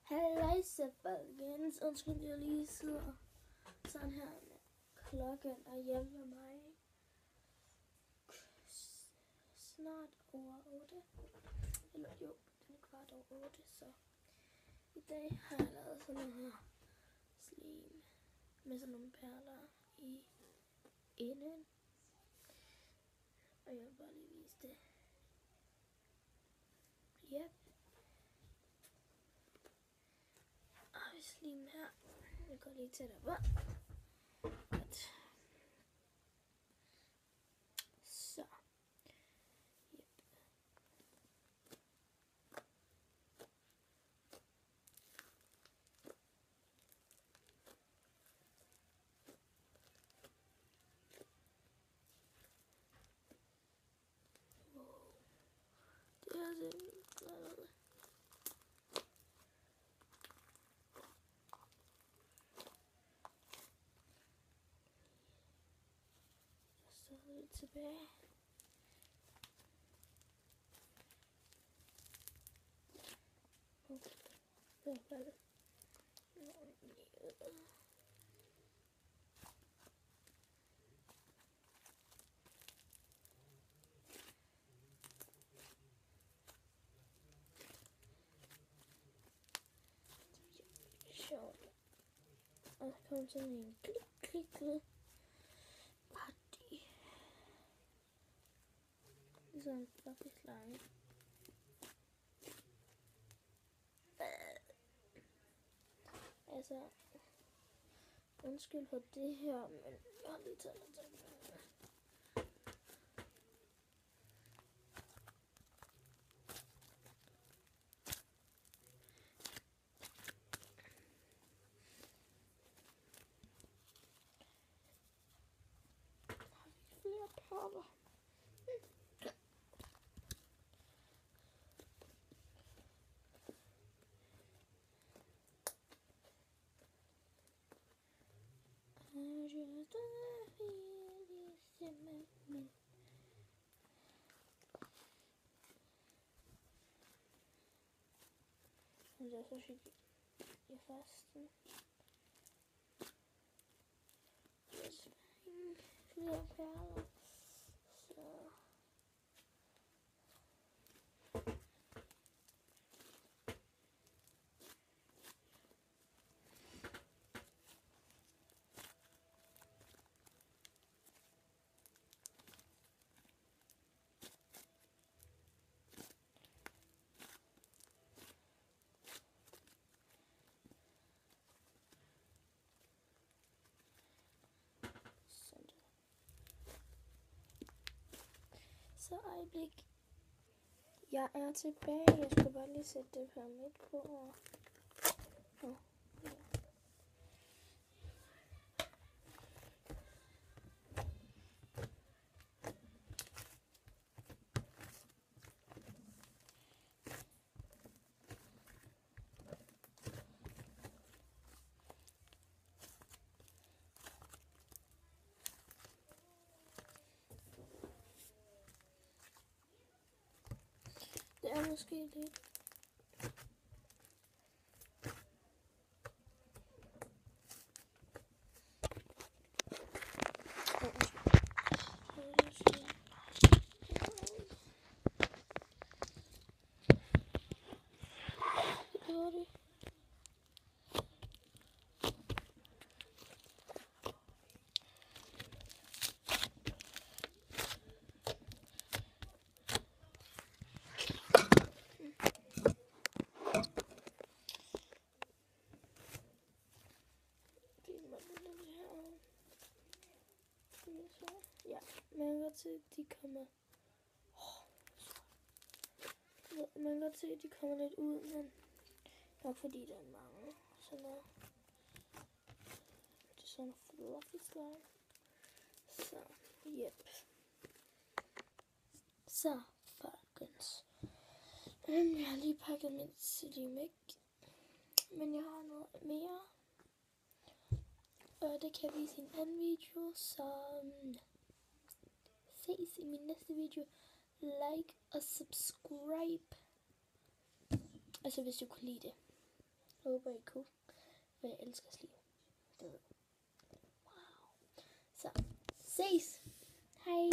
Halløjsa folkens, undskyld jeg lige sidder sådan her med klokken og hjælper mig snart over 8, eller jo, den er kvart over 8, så i dag har jeg lavet sådan noget her slim med sådan nogle perler i enden, og jeg vil bare lige vise det. Yep. Og slim her, jeg går lige tættere på. Godt. Så. Yep. Wow. Det er simpelthen lidt tilbage. Sjovt. Og så kommer sådan en klik. Sådan en fluffy slime. Altså, undskyld for det her, men jeg har lige taget lidt til. Har vi flere perler? Und das ist die Fasten. Jetzt wieder Perle. So. Så øjeblik. Jeg er tilbage. Jeg skal bare lige sætte det her midt på. Ja. Det er måske lidt. Ja, man kan godt se, at de kommer. Man kan godt se, at de kommer lidt ud, men nok fordi der er mange. Sådan noget. Det er sådan fluffy slime. Så, yep. Så, folkens. Jeg har lige pakket mit slim, men jeg har noget mere. Og det kan jeg vise i en anden video, så ses i min næste video. Like og subscribe. Altså hvis du kunne lide det. Jeg håber, I kunne. For jeg elsker slim. Det ved jeg. Wow. Så, ses. Hej.